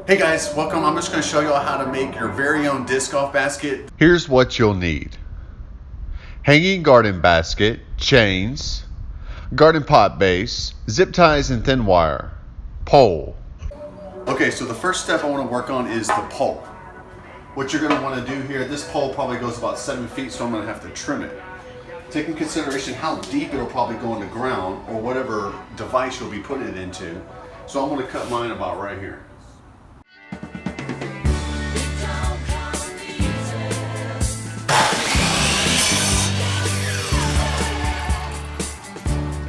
Hey guys, welcome. I'm just going to show you all how to make your very own disc golf basket. Here's what you'll need: hanging garden basket, chains, garden pot base, zip ties and thin wire, pole. Okay, so the first step I want to work on is the pole. What you're going to want to do here, this pole probably goes about 7 feet, so I'm going to have to trim it. Take in consideration how deep it'll probably go in the ground or whatever device you'll be putting it into. So I'm going to cut mine about right here.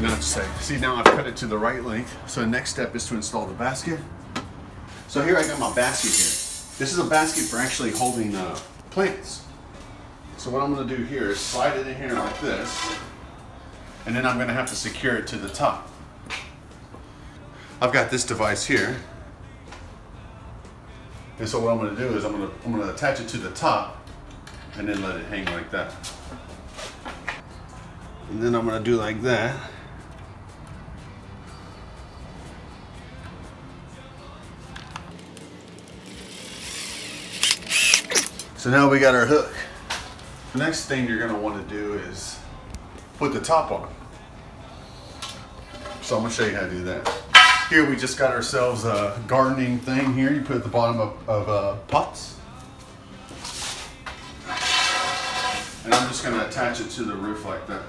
Now to say, see, now I've cut it to the right length. So the next step is to install the basket. So here I got my basket here. This is a basket for actually holding plants. So what I'm going to do here is slide it in here like this, and then I'm going to have to secure it to the top. I've got this device here, and so what I'm going to do is I'm going to attach it to the top, and then let it hang like that. And then I'm going to do like that. So now we got our hook. The next thing you're going to want to do is put the top on. So I'm going to show you how to do that. Here we just got ourselves a gardening thing here. You put at the bottom of pots. And I'm just going to attach it to the roof like that.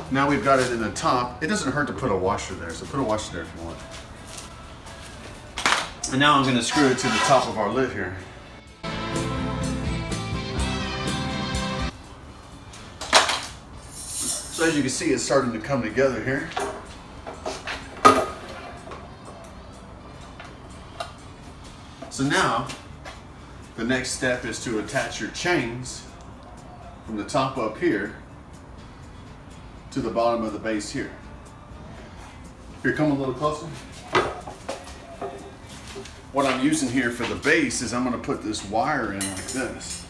Now we've got it in the top. It doesn't hurt to put a washer there, so put a washer there if you want. And now I'm going to screw it to the top of our lid here. So as you can see, it's starting to come together here. So now, the next step is to attach your chains from the top up here to the bottom of the base here. Here, come a little closer. What I'm using here for the base is I'm going to put this wire in like this,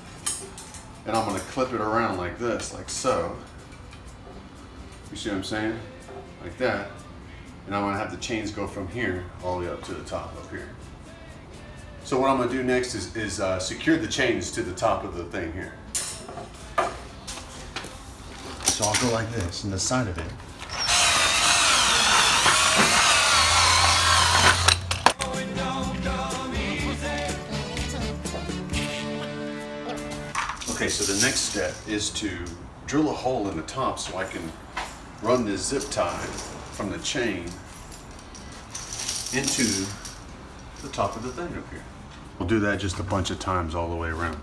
and I'm going to clip it around like this, like so. You see what I'm saying? Like that. And I'm going to have the chains go from here all the way up to the top up here. So what I'm going to do next is secure the chains to the top of the thing here. So I'll go like this on the side of it. Okay, so the next step is to drill a hole in the top so I can run this zip tie from the chain into the top of the thing up here. We'll do that just a bunch of times all the way around.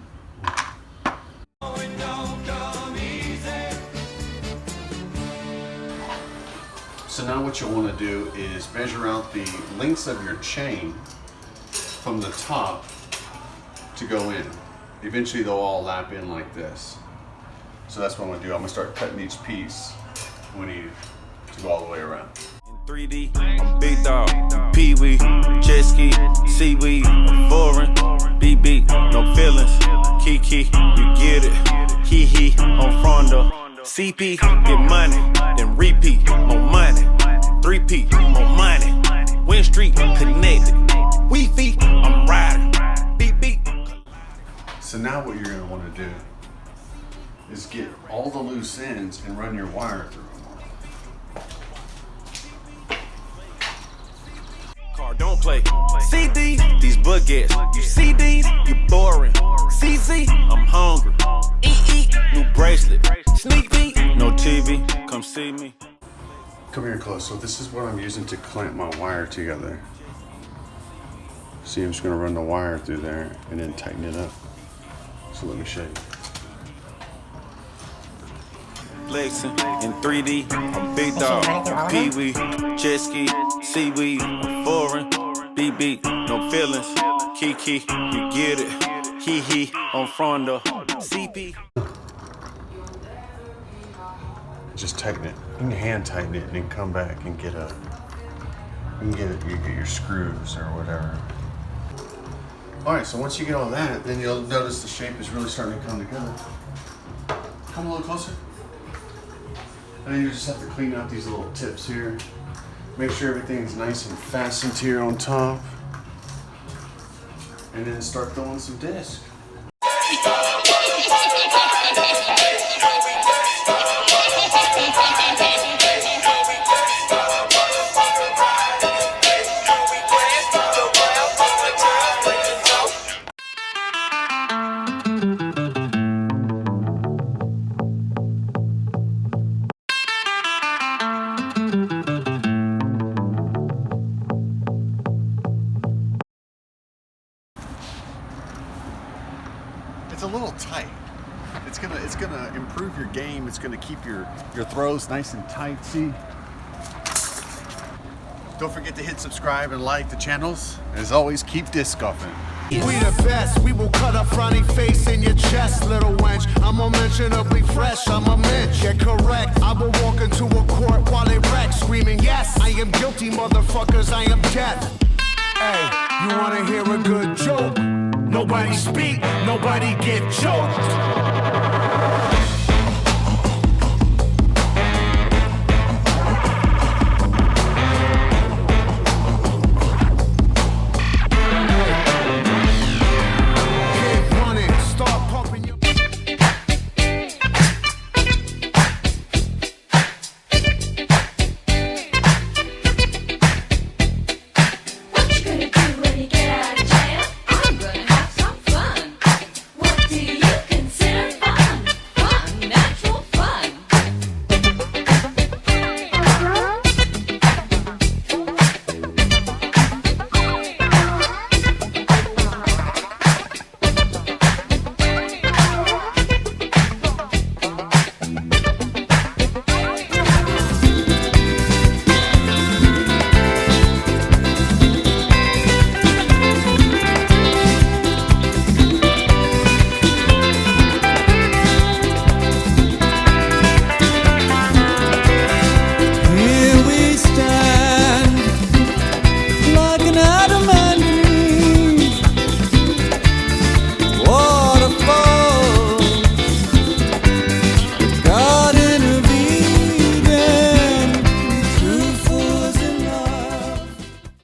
So now what you'll want to do is measure out the lengths of your chain from the top to go in. Eventually they'll all lap in like this. So that's what I'm going to do. I'm going to start cutting each piece when you to go all the way around. In 3D, I'm big dog, pee-wee, jet ski, seaweed, foreign, BB, no feelings, Kiki, you get it, hee-hee, on frondo, CP, get money, then repeat, more money, 3P, more money, Win Street, connected, Wi-Fi, I'm riding, beep beep. So now what you're going to want to do is get all the loose ends and run your wire through them. Don't play CD, these baguettes. You see these, you boring. CZ, I'm hungry. EE, new bracelet. Sneak peek, no TV. Come see me. Come here close. So this is what I'm using to clamp my wire together. See, I'm just going to run the wire through there and then tighten it up. So let me show you. Flexing in 3D, I'm big dog, pee-wee, jet ski, seaweed, foreign, BB, no feelings, Kiki, you get it, hee-hee, on frondo, CP. Just tighten it. You can hand tighten it and then come back and get you get your screws or whatever. All right, so once you get all that, then you'll notice the shape is really starting to come together. Come a little closer. And then you just have to clean out these little tips here. Make sure everything's nice and fastened here on top. And then start throwing some disc. It's a little tight. It's gonna improve your game. It's gonna keep your throws nice and tight. See? Don't forget to hit subscribe and like the channels. As always, keep disc golfing. We the best, we will cut a frowny face in your chest, little wench. I'm unmentionably fresh, I'm a mensch. Get correct, I will walk into a court while it wrecks, screaming, yes, I am guilty, motherfuckers, I am death. Hey, you wanna hear a good joke? Nobody speak, nobody get choked.